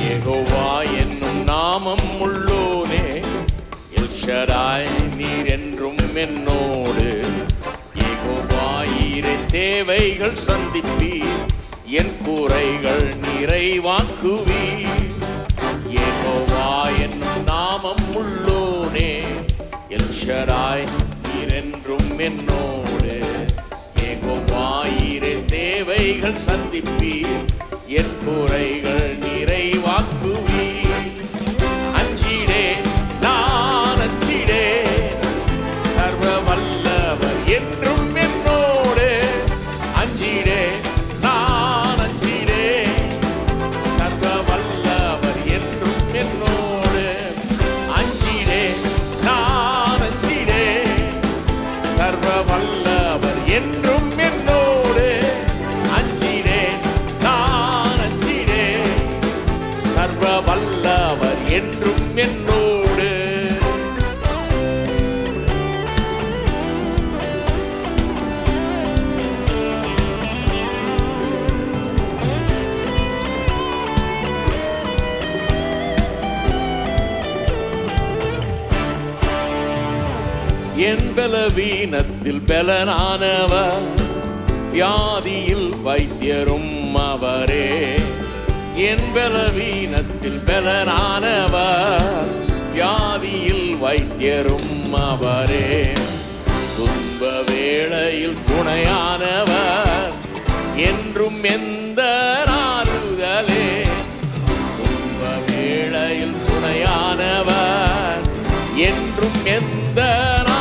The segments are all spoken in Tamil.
யெகோவா என்னும் நாமம் உள்ளோனே, எல் ஷடாய் நீர் என்றும் என்னோடு. யெகோவா ஈரே தேவைகள் சந்திப்பீர், என் குறைகள் நிறைவாக்குவீர். யெகோவா என்னும் நாமம் உள்ளோனே, எல் ஷடாய் நீர் என்றும் என்னோடு. யெகோவா ஈரே தேவைகள் சந்திப்பீர், என் குறைகள் நிறைவாக்குவீர். அஞ்சிடே நான் அஞ்சிடே, சர்வ வல்லவர் என்றும் என்னோடு. அஞ்சிடே நான் அஞ்சிடே, சர்வ வல்லவர் என்றும் என்னோடு. அஞ்சிடே நான் அஞ்சிடே, சர்வ வல்லவர் என்றும் என்னோடு. அஞ்சிடே நான் அஞ்சிடே, சர்வ வல்லவர் என்றும் என்னோடு. என் பலவீனத்தில் பலனானவர், வியாதியில் வைத்தியரும் அவரே. என் பலவீனத்தில் பலனானவர், வியாதியில் வைத்தியரும் அவரே. துன்ப வேளையில் துணையானவர், என்றும் எந்த ஆறுதலே. துன்ப வேளையில் துணையானவர், என்றும் எந்த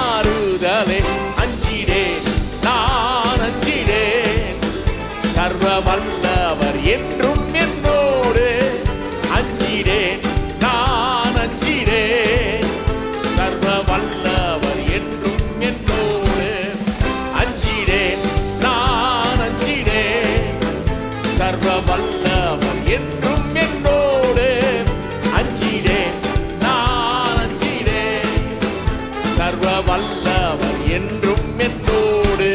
ஆறுதலே. அஞ்சிடேன் நான் அஞ்சிடேன், சர்வ வல்லவர் என்றும் என்னோடு. அஞ்சிடேன் நான் அஞ்சிடேன், சர்வ வல்லவர் என்றும் என்னோடு. அஞ்சிடேன் நான் அஞ்சிடேன், சர்வ வல்லவர் என்றும் என்னோடு. அஞ்சிடேன் நான் அஞ்சிடேன், சர்வ வல்லவர் என்றும் என்னோடு.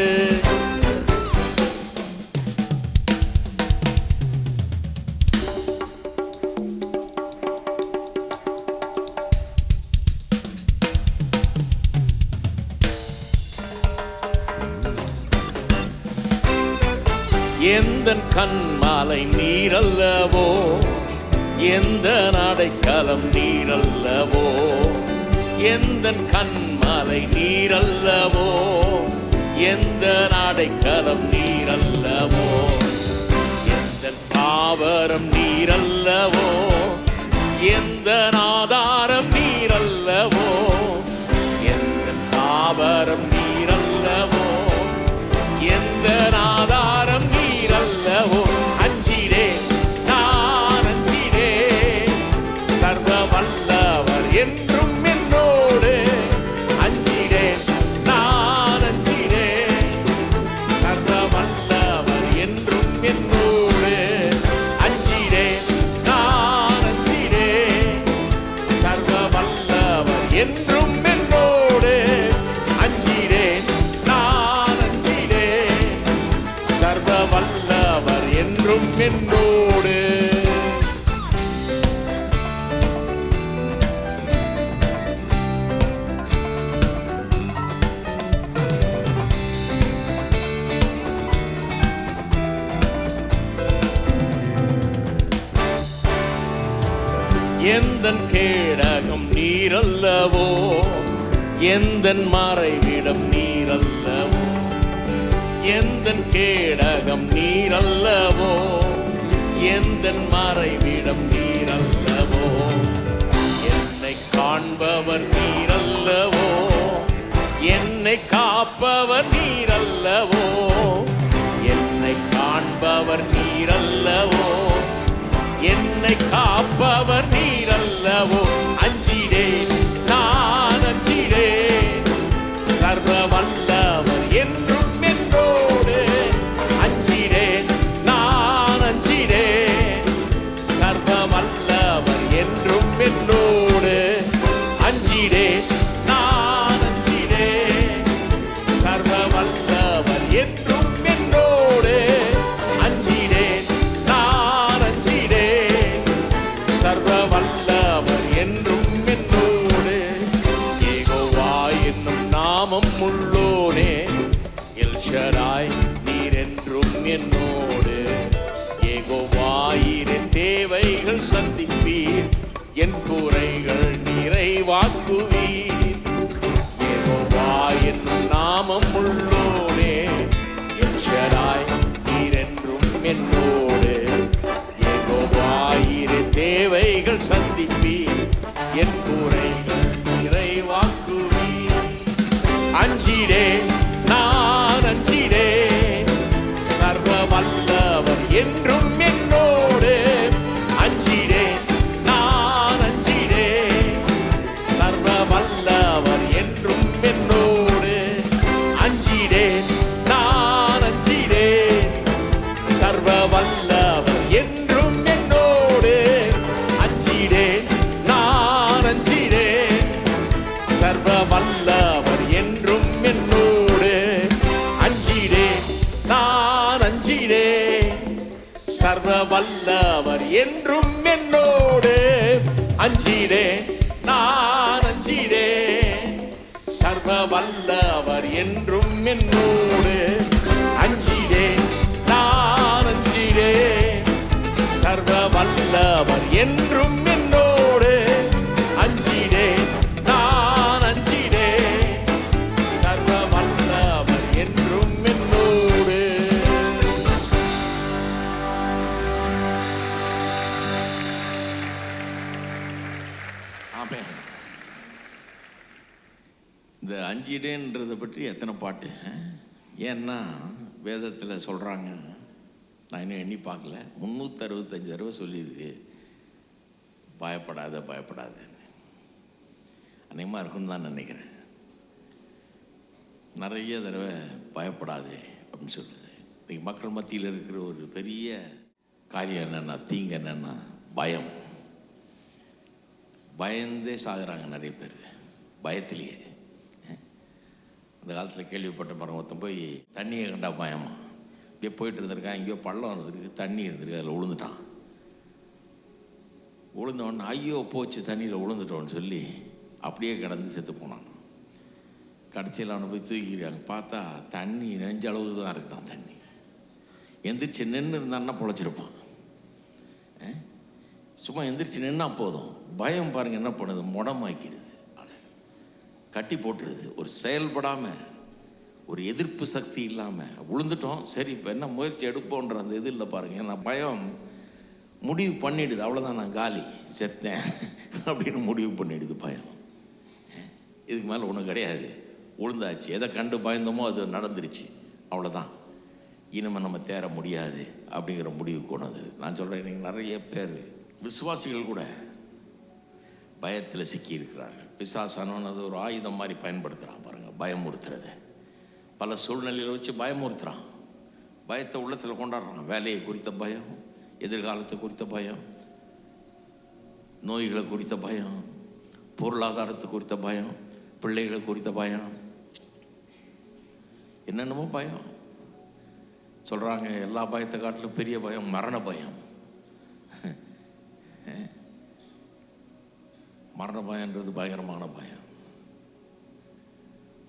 எந்தன் கண்மாலை நீரல்லவோ, எந்த அடைக்கலம் நீரல்லவோ. எந்தன் கண்மாலை நீரல்லவோ, எந்த அடைக்கலம் நீரல்லவோ. எந்தன் தாவரம் நீரல்லவோ, எந்த ஆதாரம் நீரல்லவோ. எந்தன் தாவரம் நீரல்லவோ, எந்த ஆதாரம் நீரல்லவோ. அஞ்சிடே நான் அஞ்சிடே, சர்வ வல்லவர் என்றும் என்னோடு. அஞ்சிடே நான் அஞ்சிடே, சர்வ வல்லவர் என்றும் என்னோடு. அஞ்சிடே நான் அஞ்சிடே, சர்வ வல்லவர் என்றும் என்னோடு. அஞ்சிடே நான் அஞ்சிடே, சர்வ வல்லவர் என்றும் என்னோடு. எந்தன் கேடகம் நீரல்லவோ, எந்தன் மறைவிடம் நீரல்லவோ. எந்தன் கேடகம் நீரல்லவோ, எந்தன் மறைவிடம் நீரல்லவோ. என்னை காண்பவர் நீரல்லவோ, என்னை காப்பவர் நீரல்லவோ. என்னை காண்பவர் நீரல்லவோ, என்னை காப்பவர் நீரல்லவோ. அஞ்சிடேன் நான் அஞ்சிடேன், சர்வ வல்லவர் என்றும் என்னோடு. அஞ்சிடேன் நான் அஞ்சிடேன், சர்வ வல்லவர் என்றும் என்னோடு. அஞ்சிடேன் நான் அஞ்சிடேன், சர்வ வல்லவர் என்றும் என்னோடு. அஞ்சிடேன் நான் அஞ்சிடேன், தேவைகள் சந்திப்பீர், என் குறைகள் நிறைவாக்குவீர். யெகோவா என்னும் நாமம் உள்ளோனே, என் ஷடாய் நீர் என்றும் என்னோடு. யெகோவா இரு தேவைகள் சந்திப்பீர், என் குறைகள் நிறைவாக்குவீர். அஞ்சிடேன் நான் அஞ்சிடேன், சர்வ வல்லவர் என்றும் என்னோடு. அஞ்சிடேன் நான் அஞ்சிடேன், சர்வ வல்லவர் என்றும் என்னோடு. அஞ்சிடேன் நான் அஞ்சிடேன், சர்வ வல்லவர் என்றும் என்னோடு. அஞ்சிடேன் நான் அஞ்சிடேன், சர்வ வல்லவர் என்றும் என்னோடு. அஞ்சிடேன் நான் அஞ்சிடேன், சர்வ வல்லவர் என்றும் என்னோடு. அஞ்சிடேன் நான் அஞ்சிடேன், சர்வ வல்லவர் என்றும் என்னோடு. அஞ்சிடேன் நான் அஞ்சிடேன், சர்வ வல்லவர் என்றும் என்னோடு. அஞ்சிடேன் நான் அஞ்சிடேன், சர்வ வல்லவர் என்றும் என்னோடு. ஆமென். இந்த அஞ்சிடேன்றதை பற்றி எத்தனை பாட்டு. ஏன்னா வேதத்தில் சொல்கிறாங்க, நான் இன்னும் எண்ணி பார்க்கல, 365 தடவை சொல்லியிருக்கு பயப்படாத பயப்படாதன்னு. அநேகமாக இருக்குன்னு தான் நினைக்கிறேன். நிறைய தடவை பயப்படாதே அப்படின்னு சொல்லுது. இன்றைக்கி மக்கள் மத்தியில் இருக்கிற ஒரு பெரிய காரியம் என்னென்னா, தீங்கு என்னென்னா பயம். பயந்தே சாகுறாங்க நிறைய பேர், பயத்திலேயே. அந்த காலத்தில் கேள்விப்பட்ட பாருங்க, ஒருத்தன் போய் தண்ணியை கண்டா பயமா, அப்படியே போயிட்டு இருந்திருக்கான், எங்கேயோ பள்ளம் இருந்திருக்கு, தண்ணி இருந்திருக்கு, அதில் விழுந்துட்டான். விழுந்தவொடனே ஐயோ போச்சு தண்ணியில் விழுந்துட்டோன்னு சொல்லி அப்படியே கிடந்து செத்து போனான். கடைசியில் அவனை போய் தூக்கிக்கிறாங்க, பார்த்தா தண்ணி நெஞ்சளவு தான் இருக்குதான் தண்ணி. எந்திரிச்சு நின்று இருந்தான்னா பொழைச்சிருப்பான். சும்மா எந்திரிச்சு நின்னா போதும். பயம் பாருங்கள் என்ன பண்ணுது, முடமாக்கிடுது, கட்டி போட்டுருது. ஒரு செயல்படாமல், ஒரு எதிர்ப்பு சக்தி இல்லாமல் விழுந்துட்டோம். சரி இப்போ என்ன முயற்சி எடுப்போன்ற அந்த இது இல்லை பாருங்கள். ஏன்னா பயம் முடிவு பண்ணிடுது, அவ்வளோதான் நான் காலி செத்தேன் அப்படின்னு முடிவு பண்ணிடுது பயம். இதுக்கு மேலே ஒன்றும் கிடையாது, விழுந்தாச்சு, எதை கண்டு பயந்தோமோ அது நடந்துருச்சு, அவ்வளோதான், இனிமேல் நம்ம தேர முடியாது அப்படிங்கிற முடிவு கொண்டது. நான் சொல்கிறேன், நீங்கள் நிறைய பேர் விசுவாசிகள் கூட பயத்தில் சிக்கியிருக்கிறார்கள். பிசாசானவன் அது ஒரு ஆயுதம் மாதிரி பயன்படுத்துகிறான் பாருங்கள், பயமுறுத்துறதை. பல சூழ்நிலையில் வச்சு பயமுறுத்துகிறான். பயத்தை உள்ளத்தில் கொண்டாடுறான். வேலையை குறித்த பயம், எதிர்காலத்தை குறித்த பயம், நோய்களை குறித்த பயம், பொருளாதாரத்தை குறித்த பயம், பிள்ளைகளை குறித்த பயம், என்னென்னமோ பயம் சொல்கிறாங்க. எல்லா பயத்தை காட்டிலும் பெரிய பயம் மரண பயம். மரண பயன்றது பயங்கரமான பயம்.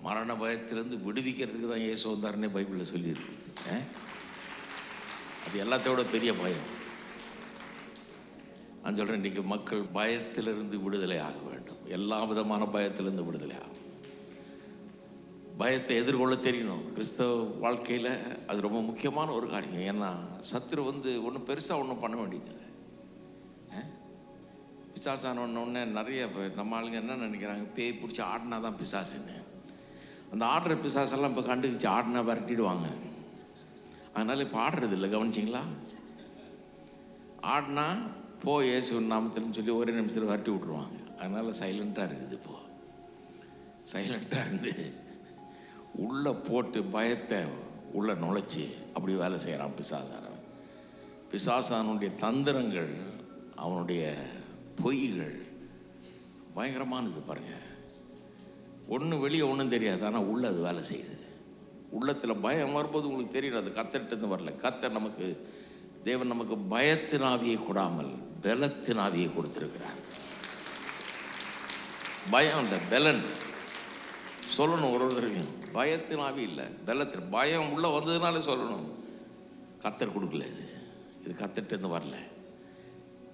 மரண பயத்திலிருந்து விடுவிக்கிறதுக்கு தான் இயேசு வந்தாருன்னே பைபிளில் சொல்லியிருக்கு. அது எல்லாத்தையோட பெரிய பயம். நான் சொல்கிறேன், இன்றைக்கி மக்கள் பயத்திலிருந்து விடுதலை ஆக வேண்டும். எல்லா விதமான பயத்திலிருந்து விடுதலை ஆகும். பயத்தை எதிர்கொள்ள தெரியணும். கிறிஸ்தவ வாழ்க்கையில் அது ரொம்ப முக்கியமான ஒரு காரியம். ஏன்னா சத்துரு ஒன்றும் பெருசாக ஒன்றும் பண்ண வேண்டியது. பிசாசான ஒன்று நிறைய நம்ம ஆளுங்க என்ன நினைக்கிறாங்க, பேய் பிடிச்சி ஆடினா தான் பிசாசுன்னு. அந்த ஆடுற பிசாசெல்லாம் இப்போ கண்டுக்கிச்சு, ஆடினா விரட்டிடுவாங்க. அதனால் இப்போ ஆடுறது இல்லை, கவனிச்சிங்களா? ஆடினா போ இயேசு நாமத்தில்னு சொல்லி ஒரே நிமிஷத்தில் விரட்டி விட்ருவாங்க. அதனால் சைலண்ட்டாக இருக்குது. இப்போது சைலண்ட்டாக இருந்து உள்ளே போட்டு பயத்தை உள்ளே நுழைச்சி அப்படி வேலை செய்கிறான் பிசாசானவன். பிசாசானுடைய தந்திரங்கள், அவனுடைய பொய்கள் பயங்கரமானது பாருங்கள். ஒன்றும் வெளியே ஒன்றும் தெரியாது, ஆனால் உள்ளே அது வேலை செய்யுது. உள்ளத்தில் பயம் வரும்போது உங்களுக்கு தெரியும், அது கத்தட்டு வரல. நமக்கு தேவன் நமக்கு பயத்தின் ஆவியை கொடாமல் பலத்தின் ஆவியை கொடுத்திருக்கிறார். பயம் இல்லை, பலன் சொல்லணும். ஒரு தடவையும் பயத்தின் ஆவி இல்லை, பலத்தின். பயம் உள்ளே வந்ததுனால சொல்லணும், கத்தர் கொடுக்கல, இது கத்தட்டு வரல.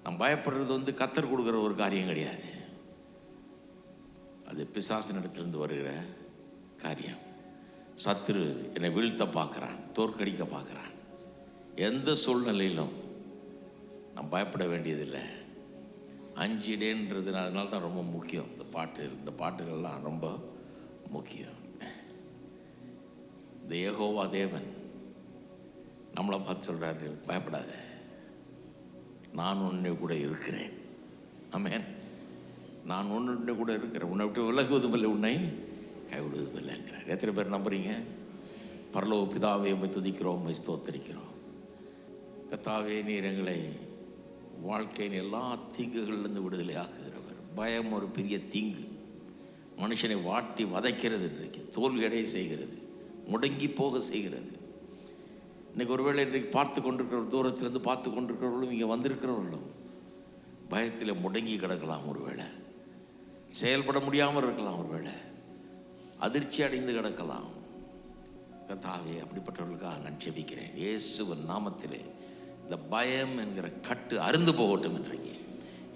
நான் பயப்படுறது கர்த்தர் கொடுக்குற ஒரு காரியம் கிடையாது. அது பிசாசின் இடத்துலேருந்து வருகிற காரியம். சத்துரு என்னை வீழ்த்த பார்க்குறான், தோற்கடிக்க பார்க்குறான். எந்த சூழ்நிலையிலும் நான் பயப்பட வேண்டியதில்லை. அஞ்சிடேன்றது அதனால தான் ரொம்ப முக்கியம். இந்த பாட்டுகள்லாம் ரொம்ப முக்கியம். இந்த யெகோவா தேவன் நம்மளை பார்த்து சொல்கிறாரு, பயப்படாத, நான் உன்னை கூட இருக்கிறேன். ஆமென். நான் உன்னை கூட இருக்கிறேன், உன்னை விட்டு விலகுவதும் இல்லை, உன்னை கைவிடுவதும் இல்லைங்கிறார். எத்தனை பேர் நம்புறீங்க? பரலோக பிதாவே, உம்மை துதிக்கிறோம், உம்மை ஸ்தோத்திரிக்கிறோம். கர்த்தாவே, நீர் எங்களை வாழ்க்கையின் எல்லா தீங்குகளிலிருந்து விடுதலை ஆக்குகிறவர். பயம் ஒரு பெரிய தீங்கு, மனுஷனை வாட்டி வதைக்கிறது, இன்றைக்கு தோல்வியடைய செய்கிறது, முடங்கி போக செய்கிறது. இன்றைக்கி ஒருவேளை இன்றைக்கு பார்த்து கொண்டிருக்கிற தூரத்திலிருந்து பார்த்து கொண்டிருக்கிறவர்களும் இங்கே வந்திருக்கிறவர்களும் பயத்தில் முடங்கி கிடக்கலாம், ஒருவேளை செயல்பட முடியாமல் இருக்கலாம், ஒருவேளை அதிர்ச்சி அடைந்து கிடக்கலாம். கர்த்தாவே, அப்படிப்பட்டவர்களுக்காக நான் ஜெபிக்கிறேன். இயேசுவின் நாமத்திலே இந்த பயம் என்கிற கட்டு அருந்து போகட்டும். இன்றைக்கு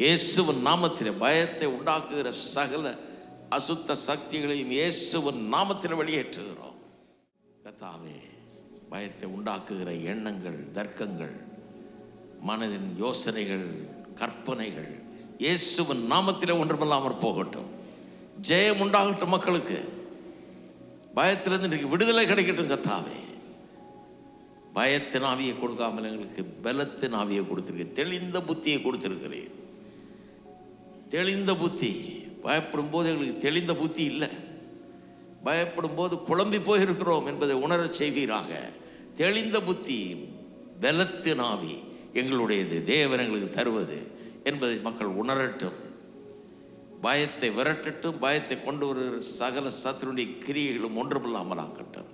இயேசுவின் நாமத்திலே பயத்தை உண்டாக்குகிற சகல அசுத்த சக்திகளையும் இயேசுவின் நாமத்தில் வெளியேற்றுகிறோம். கர்த்தாவே, பயத்தை உண்டாக்குகிற எண்ணங்கள், தர்க்கங்கள், மனதின் யோசனைகள், கற்பனைகள் இயேசுவின் நாமத்திலே ஒன்றுமில்லாமல் போகட்டும். ஜெயம் உண்டாகட்டும். மக்களுக்கு பயத்திலிருந்து இன்றைக்கு விடுதலை கிடைக்கட்டும். கர்த்தாவே, பயத்தின் ஆவியை கொடுக்காமல் எங்களுக்கு பலத்தின் ஆவியை கொடுத்திருக்கிறேன், தெளிந்த புத்தியை கொடுத்திருக்கிறேன். தெளிந்த புத்தி. பயப்படும் போது எங்களுக்கு தெளிந்த புத்தி இல்லை. பயப்படும் போது குழம்பி போயிருக்கிறோம் என்பதை உணரச் செய்வீராக. தெளிந்த புத்தி, பலத்தின் ஆவி எங்களுடையது, தேவன் எங்களுக்கு தருவது என்பதை மக்கள் உணரட்டும். பயத்தை விரட்டட்டும். பயத்தை கொண்டு வருகிற சகல சத்துருடைய கிரியைகளும் ஒன்றுமில்லாமல் ஆக்கட்டும்.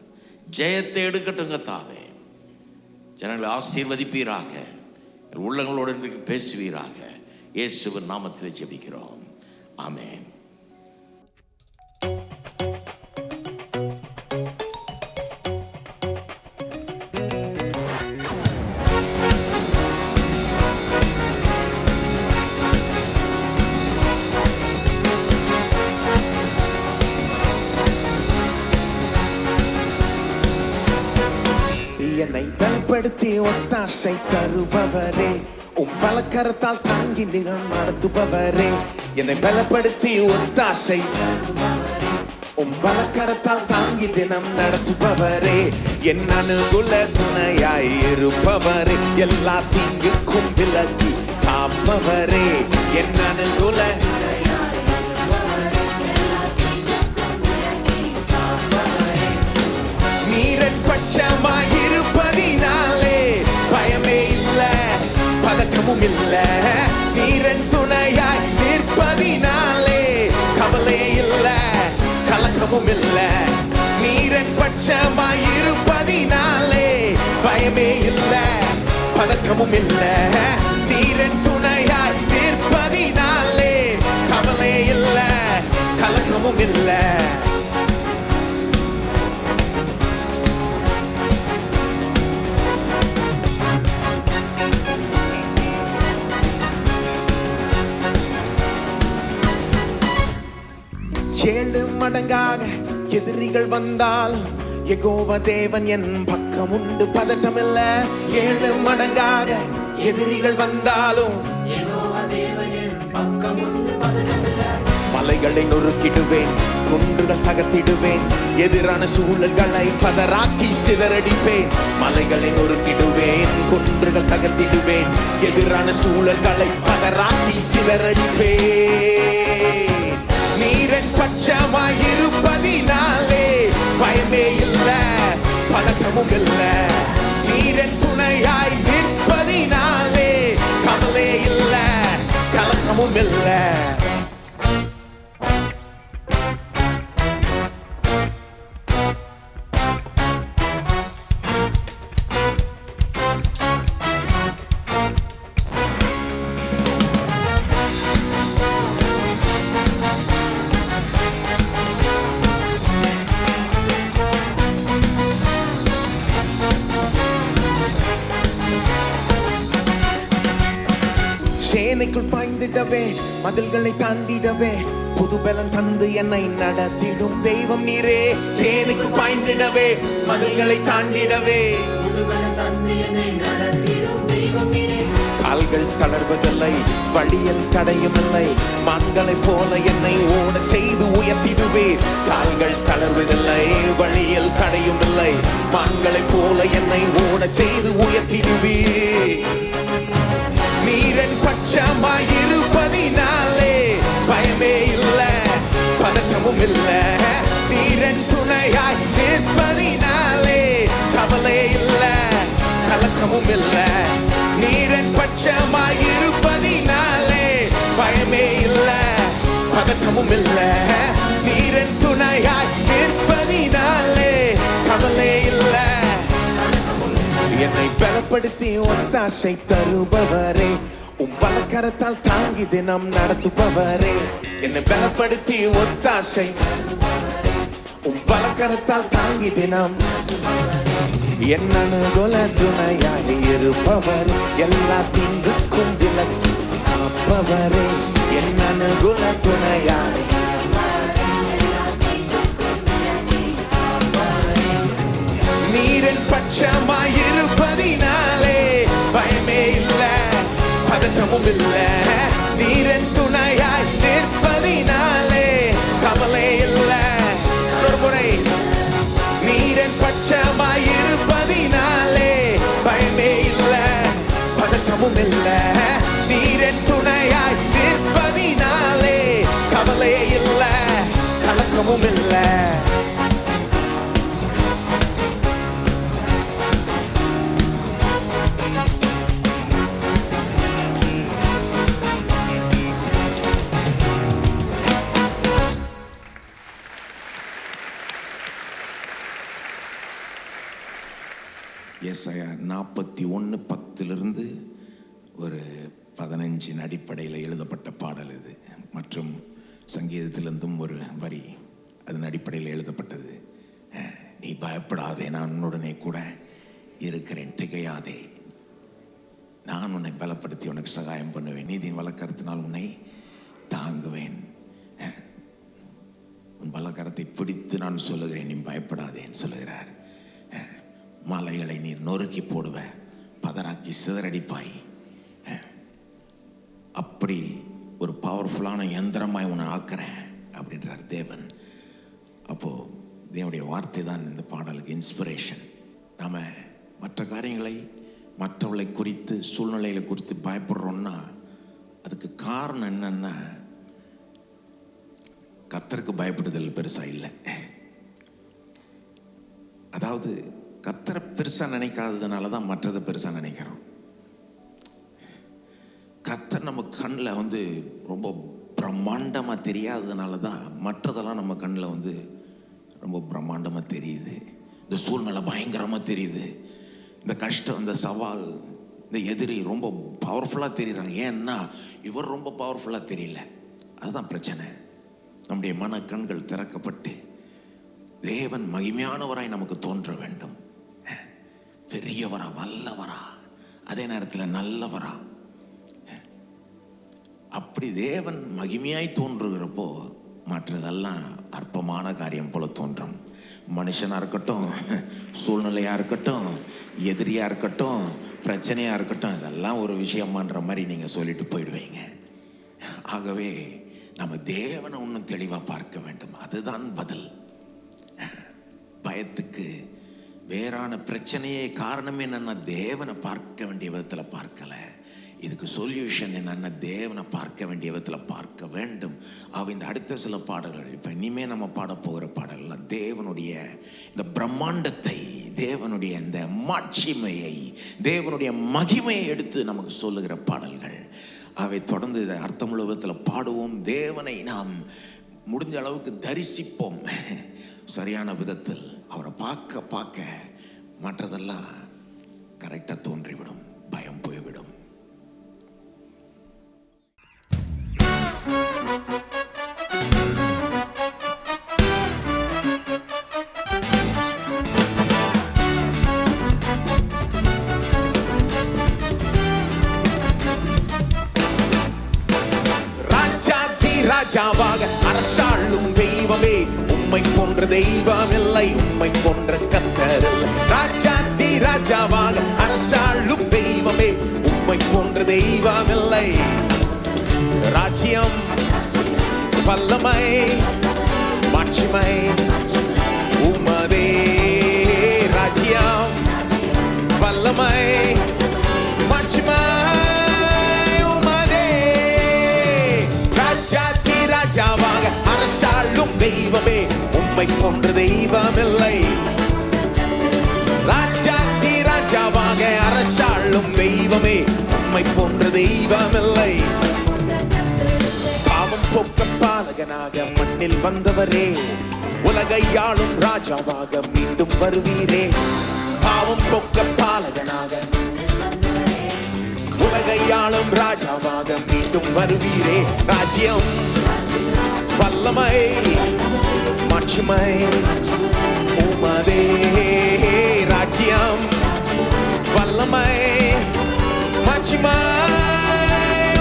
ஜெயத்தை எடுக்கட்டும். கர்த்தாவே, ஜனங்களை ஆசீர்வதிப்பீராக. உள்ளங்களோடு இன்றைக்கு பேசுவீராக. இயேசுவின் நாமத்தில் ஜெபிக்கிறோம். ஆமென். என்னை பலப்படுத்தி ஒத்தாசை தருபவரே, உம் பலக்கரத்தால் தாங்கி நிலம் நடத்துபவரே. என்னை பலப்படுத்தி ஒத்தாசை, உம் பலக்கரத்தால் தாங்கி தினம் நடத்துபவரே. என் அனுகுல துணையாய் இருப்பவரே, எல்லா தீங்குக்கும் விலகி காப்பவரே. என் அனுகுல நீரன் பட்சமாயிருப்பதினாலே பயமே இல்ல, பதட்டமும் இல்ல. நீரன் துணையாய் நிற்பதினாலே கவலை இல்ல, கலக்கமும் இல்ல. நீரன் பட்சமாயிருப்பதினாலே பயமே இல்ல, பதட்டமும் இல்ல. நீரன் துணையாய் நிற்பதினாலே கவலை இல்ல, கலக்கமும் இல்ல. ஏழு மடங்காக எதிரிகள் வந்தால் யெகோவா தேவன் என் பக்கம் உண்டு, பதட்டம் இல்ல. ஏழு மடங்காக எதிரிகள் வந்தாலும் மலைகளை நொறுக்கிடுவேன், குன்றுகள் தகர்த்திடுவேன். எதிரான சூழல்களை பதறாக்கி சிதறடிப்பேன். மலைகளை நொறுக்கிடுவேன், குன்றுகள் தகர்த்திடுவேன். எதிரான சூழல்களை பதறாக்கி சிதறடிப்பேன். நீரன் பட்சமாயிருப்பதினாலே பயமே இல்ல, பதட்டமும் இல்ல. நீரன் துணையாய் நிற்பதினாலே கவலை இல்ல, கலக்கமும் இல்ல. சேனைக்குள் பாய்ந்திடவே மதில்களை தாண்டிடவே புது பலன் தந்து என்னை நடத்திடும் தெய்வம் நீரே. சேனைக்குள் பாய்ந்திடவே மதில்களை தாண்டிடவே புது பலன் தந்து என்னை நடத்திடும் தெய்வம் நீரே. கால்கள் தளர்வதில்லை, வழியில் தடையுமில்லை, மான்களைப் போல என்னை ஓட செய்து உயர்த்திடுவீர். கால்கள் தளர்வதில்லை, வழியில் தடையுமில்லை, மான்களைப் போல என்னை ஓட செய்து உயர்த்திடுவீர். நீரன் பட்சமாயிருப்பதினாலே பயமே இல்ல, பதற்றமும் இல்ல. நீரன் துணையாய் நிற்பதினாலே கவலை இல்ல, கலக்கமும் இல்ல. நீரன் பட்சமாயிருப்பதினாலே பயமே இல்ல, பதற்றமும் இல்ல. நீரன் துணையாய் நிற்பதினாலே கவலை இல்ல. என்னை பலப்படுத்தி ஒத்தாசை தருபவரே, வலக்கரத்தால் தாங்கி தினம் நடத்துபவரே. என்னை பலப்படுத்தி ஒத்தாசை வலக்கரத்தால் தாங்கி தினம் என் அனுகூல துணையாக இருப்பவர், எல்லா தீங்குக்கும் விலக்கி காப்பவரே. என் அனுகூல துணையாக நீரின் பட்சமாயிருப்பதினாலே பயமே இல்ல, பதற்றமும் இல்ல. நீரின் துணையாய் நிற்பதினாலே கவலை இல்ல. ஒரு முறை நீரின் பட்சமாயிருப்பதினாலே பயமே இல்ல, பதற்றமும் இல்ல. நீரின் துணையாய் நிற்பதினாலே கவலை இல்ல, கலக்கமும் இல்ல. ஏசாயா 41:10 ஒரு 15 அடிப்படையில் எழுதப்பட்ட பாடல் இது. மற்றும் சங்கீதத்திலிருந்தும் ஒரு வரி அதன் அடிப்படையில் எழுதப்பட்டது. நீ பயப்படாதே, நான் உன்னுடனே கூட இருக்கிறேன், திகையாதே, நான் உன்னை பலப்படுத்தி உனக்கு சகாயம் பண்ணுவேன், நீதியின் வலக்கரத்தினால் உன்னை தாங்குவேன், உன் வலக்கரத்தை பிடித்து நான் சொல்லுகிறேன், நீ பயப்படாதேன்னு சொல்லுகிறார். மலைகளை நீர் நொறுக்கி போடுவ, பதறாக்கி சிதறடிப்பாய். அப்படி ஒரு பவர்ஃபுல்லான யந்திரமாய் உன்னை ஆக்குறேன் அப்படின்றார் தேவன். அப்போது தேவனுடைய வார்த்தை தான் இந்த பாடலுக்கு இன்ஸ்பிரேஷன். நாம் மற்ற காரியங்களை மற்றவர்களை குறித்து சூழ்நிலைகளை குறித்து பயப்படுறோன்னா அதுக்கு காரணம் என்னன்னா, கர்த்தருக்கு பயப்படுதல் பெருசாக இல்லை. அதாவது கர்த்தரை பெருசாக நினைக்காததுனால தான் மற்றதை பெருசாக நினைக்கிறோம். கர்த்தர் நம்ம கண்ணில் ரொம்ப பிரம்மாண்டமாக தெரியாததுனால தான் மற்றதெல்லாம் நம்ம கண்ணில் ரொம்ப பிரம்மாண்டமாக தெரியுது. இந்த சூழ்நிலை பயங்கரமாக தெரியுது, இந்த கஷ்டம், இந்த சவால், இந்த எதிரி ரொம்ப பவர்ஃபுல்லாக தெரியுறாங்க. ஏன்னா இவர் ரொம்ப பவர்ஃபுல்லாக தெரியல. அதுதான் பிரச்சனை. நம்முடைய மன கண்கள் திறக்கப்பட்டு தேவன் மகிமையானவராய் நமக்கு தோன்ற வேண்டும். பெரியவரா, வல்லவரா, அதே நேரத்தில் நல்லவரா. அப்படி தேவன் மகிமையாய் தோன்றுகிறப்போ மற்றதெல்லாம் அற்பமான காரியம் போல தோன்றும். மனுஷனாக இருக்கட்டும், சூழ்நிலையாக இருக்கட்டும், எதிரியாக இருக்கட்டும், பிரச்சனையாக இருக்கட்டும், இதெல்லாம் ஒரு விஷயமான்ற மாதிரி நீங்கள் சொல்லிட்டு போயிடுவீங்க. ஆகவே நம்ம தேவனை இன்னும் தெளிவாக பார்க்க வேண்டும். அதுதான் பதில். பயத்துக்கு வேறான பிரச்சனையே காரணம் என்னன்னா தேவனை பார்க்க வேண்டிய விதத்தில் பார்க்கலை. இதுக்கு சொல்யூஷன் என்னன்னா தேவனை பார்க்க வேண்டிய விதத்தில் பார்க்க வேண்டும். இந்த அடுத்த சில பாடல்கள், இப்போ இனிமேல் நம்ம பாட போகிற பாடல்கள்லாம் தேவனுடைய இந்த பிரம்மாண்டத்தை, தேவனுடைய இந்த மாட்சிமையை, தேவனுடைய மகிமையை எடுத்து நமக்கு சொல்லுகிற பாடல்கள். அவை தொடர்ந்து இதை அர்த்தமுள்ள விதத்தில் பாடுவோம். தேவனை நாம் முடிஞ்ச அளவுக்கு தரிசிப்போம். சரியான விதத்தில் அவரை பார்க்க பார்க்க மற்றதெல்லாம் கரெக்டாக தோன்றிவிடும், பயம் போய்விடும். ராஜாவாக அரசாளும் தெய்வமே, உம்மை போன்ற தெய்வம் இல்லை, உம்மை போன்ற கர்த்தர் இல்லை. ராஜாதி ராஜாவாக அரசாளும் தெய்வமே, உம்மை போன்ற தெய்வம் இல்லை. ராஜ்யம் வல்லமை மாட்சிமை உமதே. ராஜ்யம் வல்லமை மாட்சிமை உமதே. ராஜாதி ராஜாவாக அரசாளும் தெய்வமே, உம்மை போன்ற தெய்வம் இல்லை. ராஜாதி ராஜாவாக அரசாளும் தெய்வமே, உம்மை போன்ற தெய்வம் இல்லை. பாவம் போக்க பாலகனாக மண்ணில் வந்தவரே, உலகை ஆளும் ராஜாவாக மீண்டும் வருவீரே. பாவம் போக்க பாலகனாக உலகை ஆளும் ராஜாவாக மீண்டும் வருவீரே. ராஜ்யம் வல்லமை மாட்சிமை உமதே. ராஜ்யம் வல்லமை மாட்சிமை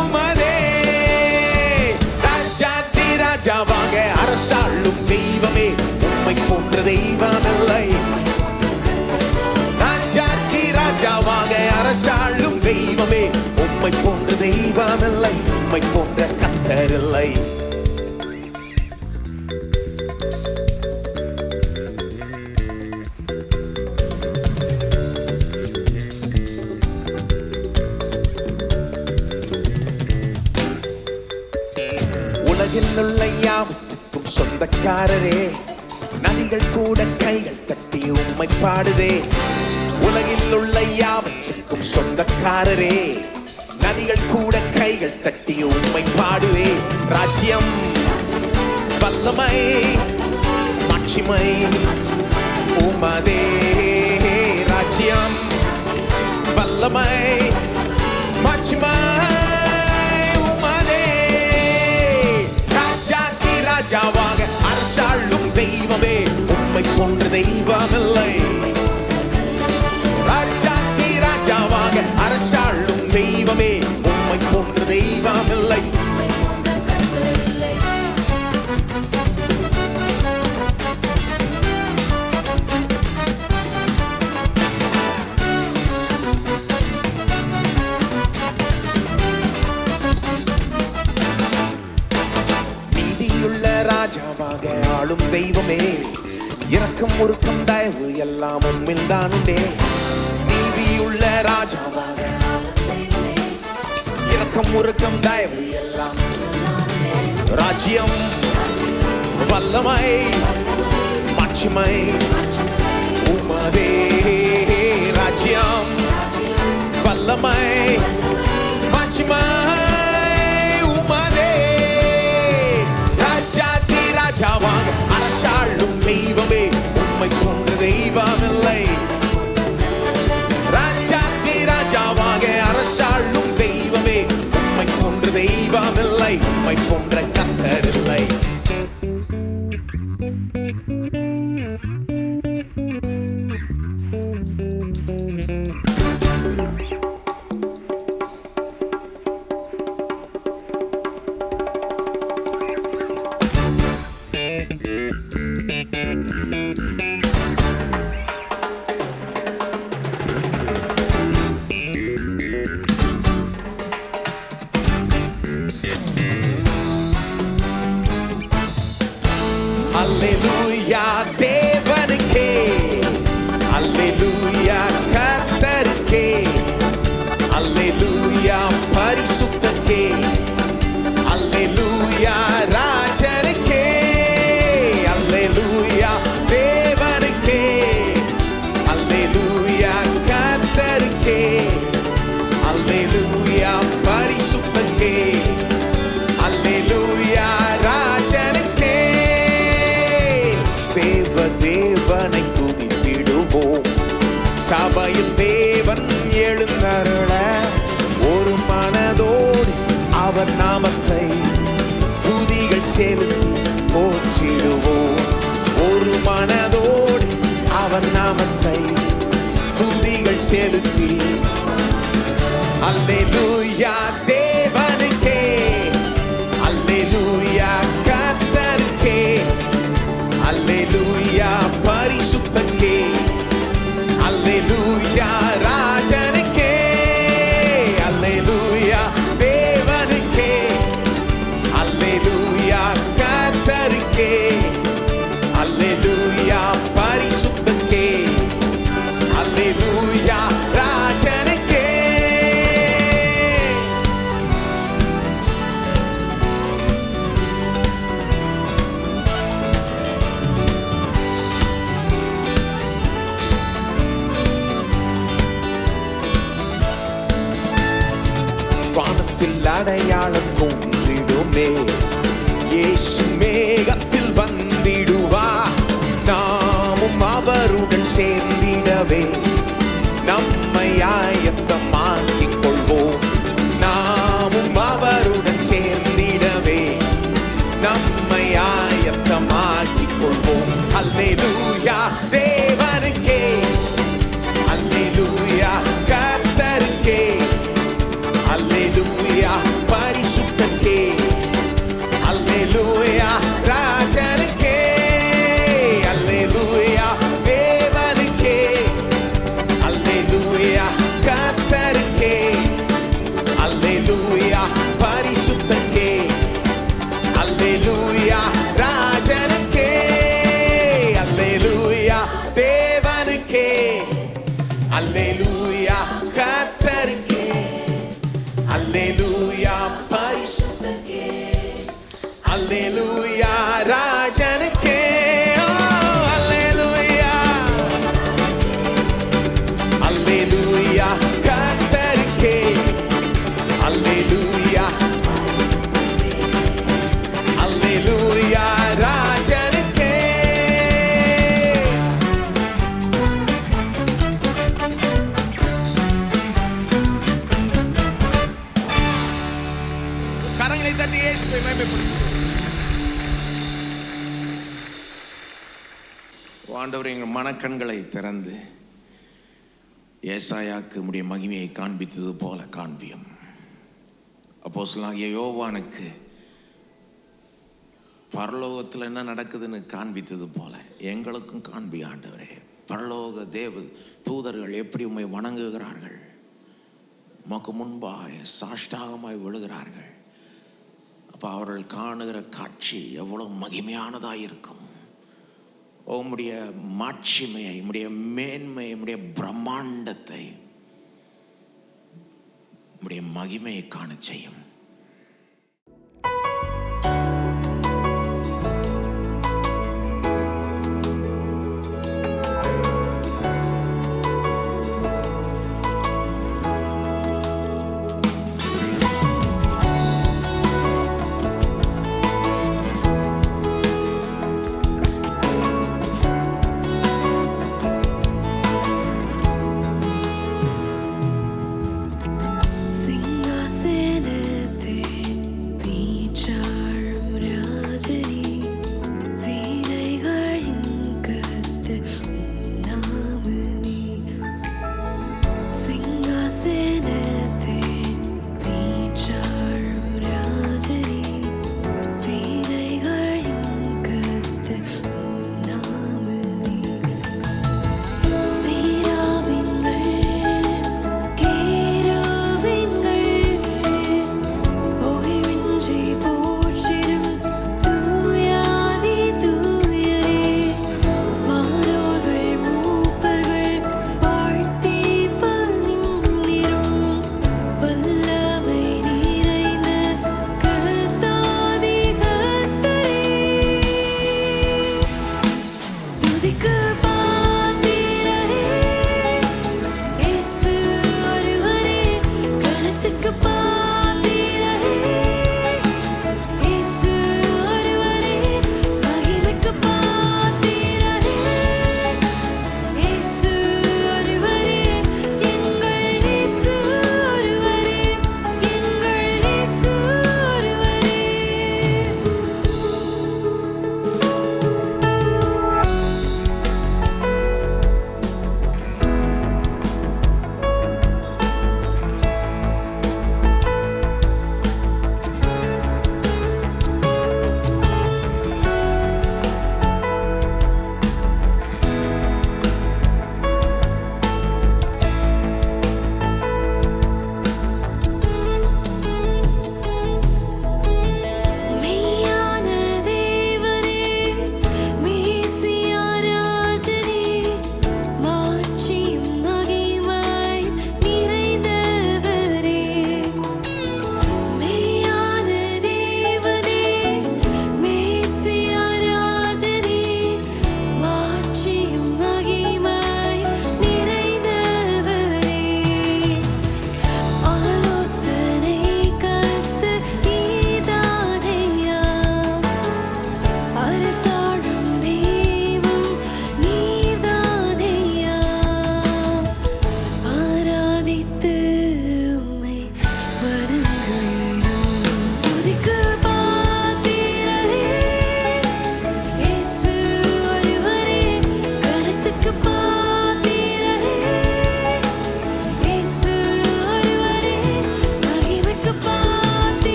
உமதே. ராஜாதி ராஜாவாக அரசாளும் தெய்வமே, உம்மை போன்ற தெய்வம் இல்லை. ராஜாதி ராஜாவாக அரசாளும் தெய்வமே, உம்மை போன்ற தெய்வம் இல்லை, உம்மை போன்ற கர்த்தர் இல்லை. உலகில் உள்ள யாவற்றுக்கும் சொந்தக்காரரே, நதிகள் கூட கைகள் தட்டி உம்மை பாடுதே. உலகில் உள்ள யாவற்றுக்கும் சொந்தக்காரரே, நதிகள் கூட கைகள் தட்டி உம்மை பாடுவே. ராஜ்யம் வல்லமை மாட்சிமை உமதே. ராஜ்யம் வல்லமை மாட்சிமை உமதே. ராஜாதி ராஜாவாக அரசாளும் தெய்வமே, உம்மை போன்ற தெய்வம் இல்லை. ராஜாதி ராஜாவாக அரசாளும் தெய்வமே, உம்மை போன்ற தெய்வம் இல்லை. நீதியுள்ள ராஜாவாக ஆளும் தெய்வமே, இரக்கம் ஒருக்கம் தயவு எல்லாம் உம்மில் தான் உண்டே. நீதியுள்ள ராஜாவாக இரக்கம் ஒருக்கம் தயவு எல்லாம். ராஜ்யம் வல்லமை மாட்சிமை உமதே. ராஜ்யம் வல்லமை மாட்சிமை உமதே. ராஜாதி ராஜாவாக அரசாளும் தெய்வமே, உம்மை போன்ற தெய்வம் இல்லை. ராஜாதி ராஜாவாக அரசாளும் தெய்வமே, உம்மை போன்ற தெய்வம் இல்லை, உம்மை போன்ற கர்த்தர் இல்லை. அல்லேலூயா தேவனுக்கே, அல்லேலூயா கர்த்தருக்கே, அல்லேலூயா பரிசுத்தருக்கே, அல்லேலூயா ராஜனுக்கே. அல்லேலூயா தேவனுக்கே, அல்லேலூயா கர்த்தருக்கே, அல்லேலூயா பரிசுத்தருக்கே, அல்லேலூயா ராஜனுக்கே. தேவனை துதித்திடுவோம், சபையில் தேவன் எழுந்தருள ஒரு மனதோடு அவர் நாமத்தை துதிகள் செலுத்தி போற்றிடுவோம். ஒரு மனதோடு அவர் நாமத்தை துதிகள் செலுத்தி. அல்லேலூயா தேவனுக்கே, அல்லேலூயா வாழ்வில் அடையாளம் தோன்றிடுமே. இயேசு மேகத்தில் வந்திடுவா, நாமும் அவருடன் சேர்ந்திடவே நம்மை ஆயத்தமாக்கிக் கொள்வோம். நாமும் அவருடன் சேர்ந்திடவே நம்மை ஆயத்தமாக்கிக் கொள்வோம். அல்லேலூயா தேவனுக்கே, அல்லேலூயா கர்த்தருக்கே, அல்லேலூயா பரிசுத்தருக்கே, அல்லேலூயா ராஜனுக்கே, அல்லேலூயா தேவனுக்கே, அல்லேலூயா கர்த்தருக்கே, அல்லேலூயா பரிசுத்தருக்கே, அல்லேலூயா ராஜனுக்கே, அல்லேலூயா தேவனுக்கே, அல்லேலூயா கர்த்தருக்கே, அல்லேலூயா பரிசுத்தருக்கே, அல்லேலூயா ராஜனுக்கே. அல்லேலூயா, அல்லேலூயா கர்த்தருக்கே, அல்லேலூயா, அல்லேலூயா ராஜனுக்கே. கரங்களை தட்டி இயேசுவை மகிமைப்படுத்துவோம். ஆண்டவர் எங்கள் மனக்கண்களை திறந்து ஏசாயாக்கு உம்முடைய மகிமையை காண்பித்தது போல காண்பியும். அப்போஸ்தலனாகிய யோவானுக்கு பரலோகத்தில் என்ன நடக்குதுன்னு காண்பித்தது போல எங்களுக்கும் காண்பி ஆண்டவரே. பரலோக தேவ தூதர்கள் எப்படி உம்மை வணங்குகிறார்கள், உமக்கு முன்பாக சாஷ்டாகமாய் விழுகிறார்கள். அப்போ அவர்கள் காணுகிற காட்சி எவ்வளவு மகிமையானதாக இருக்கும். உம்முடைய மாட்சிமையை, உம்முடைய மேன்மை, உம்முடைய பிரம்மாண்டத்தை, உம்முடைய மகிமையை காண செய்யும். சிங்காசன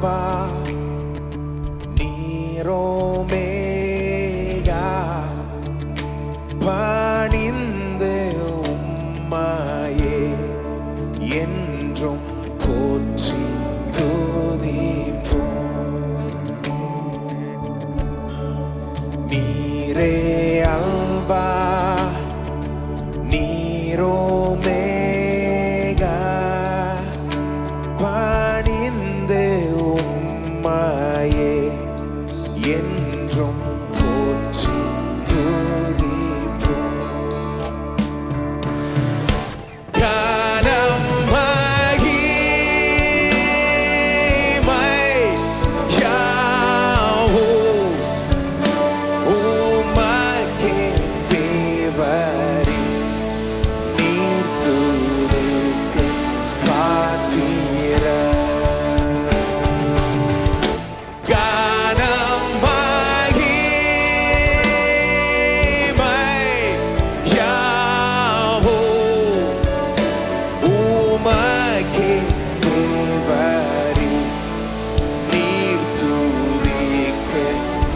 அல்பா நீர் ஓமேகா பணிந்து உம்மையே என்றும் போற்றி துதிப்போம். நீரே அல்பா நீர் ஓமேகா பணிந்து உம்மையே என்றும் போற்றி துதிப்போம். கனம் மகிமை யாவும் உமக்கே தேவரே, நீர் துதிக்கு பாத்திரர். கனம் மகிமை யாவும் உமக்கே தேவரே, நீர் துதிக்கு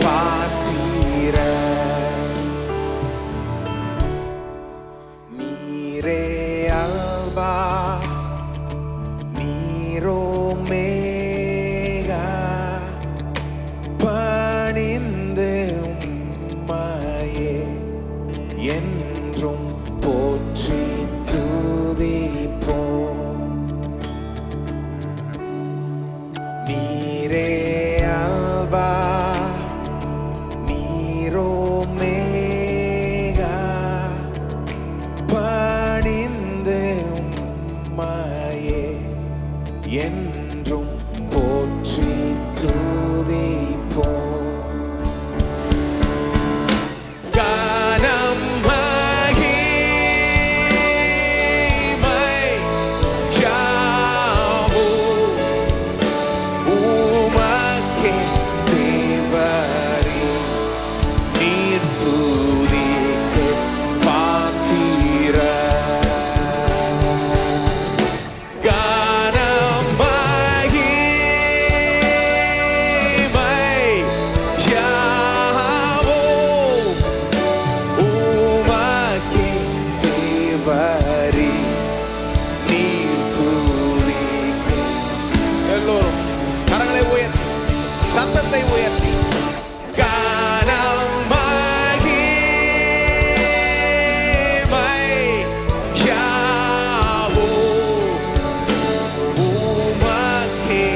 பாத்திரர். நீரே அல்பா நீர் ஓமேகா பணிந்து உம்மையே என்றும் போற்றி துதிப்போம். நீரே அல்பா நீர் ஓமேகா பணிந்து உம்மையே என்றும் போற்றி துதிப்போம். கனம் மகிமை யாவும் உமக்கே தேவரே, நீர் துதிக்கு பாத்திரர். கனம் மகிமை யாவும் உமக்கே தேவரே, நீர் துதிக்கு. எல்லோரும் கரங்களை உயர்த்தி சத்தத்தை உயர்த்தி கனம் மகிமை யாவும் உமக்கே.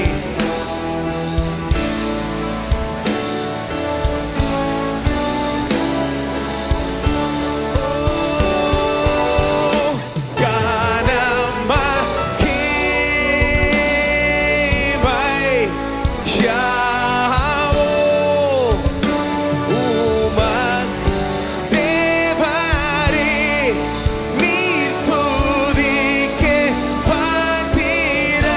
கனம் மகிமை யாவும் உமக்கே தேவரே, நீர் துதிக்கு பாத்திரர்.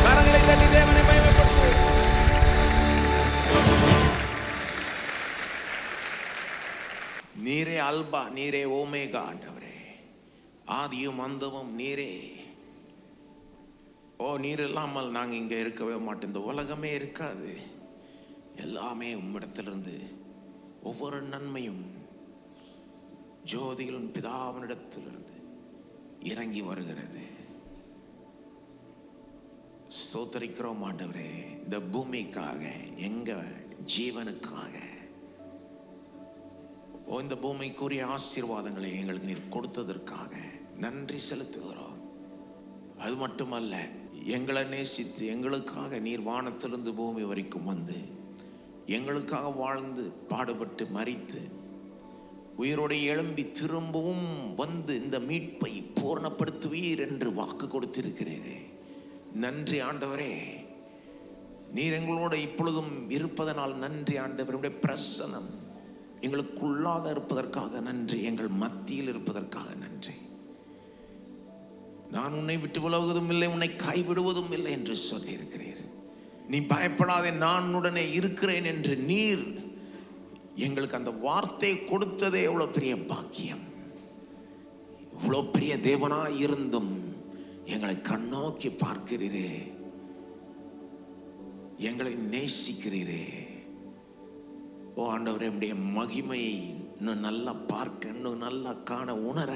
கரங்களை தட்டி தேவனை மகிமைப்படுத்துவோம். நீரே அல்பா நீரே ஓமேகா ஆண்டவரே, ஆதியும் அந்தமும் நீரே. ஓ, நீர் இல்லாமல் நாங்கள் இங்கே இருக்கவே மாட்டோம், இந்த உலகமே இருக்காது. எல்லாமே உம்மிடத்திலிருந்து ஒவ்வொரு நன்மையும் ஜோதிகளின் பிதாவினிடத்திலிருந்து இறங்கி வருகிறது. ஸ்தோத்திரிக்கிறோம் ஆண்டவரே, இந்த பூமிக்காக எங்க ஜீவனுக்காக. ஓ, இந்த பூமிக்குரிய ஆசீர்வாதங்களை எங்களுக்கு நீர் கொடுத்ததற்காக நன்றி செலுத்துகிறோம். அது மட்டுமல்ல, எங்களை நேசித்து எங்களுக்காக நீர் வானத்திலிருந்து பூமி வரைக்கும் வந்து எங்களுக்காக வாழ்ந்து பாடுபட்டு மரித்து உயிரோடு எழும்பி திரும்பவும் வந்து இந்த மீட்பை பூர்ணப்படுத்துவீர் என்று வாக்கு கொடுத்திருக்கிறீரே. நன்றி ஆண்டவரே. நீர் எங்களோட இப்பொழுதும் இருப்பதனால் நன்றி ஆண்டவருடைய பிரசன்னம் எங்களுக்குள்ளாக இருப்பதற்காக நன்றி, எங்கள் மத்தியில் இருப்பதற்காக நன்றி. நான் உன்னை விட்டு விலகுவதும் இல்லை, உன்னை கைவிடுவதும் இல்லை என்று சொல்லியிருக்கிறீர். நீ பயப்படாதே, நான் உடனே இருக்கிறேன் என்று நீர் எங்களுக்கு அந்த வார்த்தை கொடுத்ததே எவ்வளவு பெரிய பாக்கியம். இவ்வளோ பெரிய தேவனாய் இருந்தும் எங்களை கண்ணோக்கி பார்க்கிறீரே, எங்களை நேசிக்கிறீரே. ஓ ஆண்டவரே, உம்முடைய மகிமையை இன்னும் நல்லா பார்க்க, இன்னும் நல்லா காண, உணர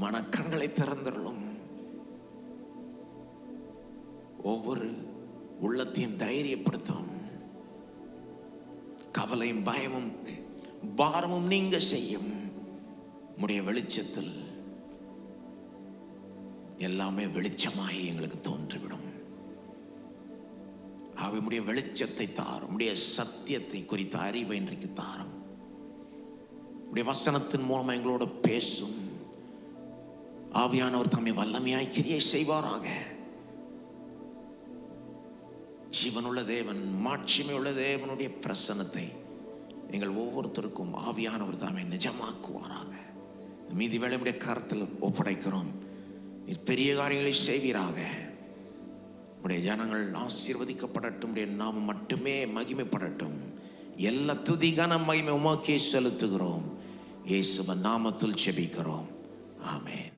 மனக்கண்களை திறந்துள்ளும். ஒவ்வொரு உள்ளத்தையும் தைரியப்படுத்தும். கவலையும் பயமும் பாரமும் நீங்க செய்யும். உம்முடைய வெளிச்சத்தில் எல்லாமே வெளிச்சமாய் எங்களுக்கு தோன்றிவிடும். அவனுடைய வெளிச்சத்தை தாரும். உடைய சத்தியத்தை குறித்த அறிவை இன்றைக்கு தாரும். உடைய வசனத்தின் மூலம் எங்களோட பேசும். ஆவியானவர் தம்மை வல்லமையாய் கிரியை செய்வாராக. ஜீவனுள்ள தேவன், மாட்சிமை உள்ள தேவனுடைய பிரசன்னத்தை எங்கள் ஒவ்வொருத்தருக்கும் ஆவியானவர் தாமே நிஜமாக்குவாராக. மீதி வேளையுடைய கருத்தில் ஒப்படைக்கிறோம். நீர் பெரிய காரியங்களை செய்வீராக. உடைய ஜனங்கள் ஆசீர்வதிக்கப்படட்டும். உடைய நாமம் மட்டுமே மகிமைப்படட்டும். எல்லா துதி கன மகிமை உமக்கே செலுத்துகிறோம். இயேசுவின் நாமத்தில் ஜெபிக்கிறோம். ஆமென்.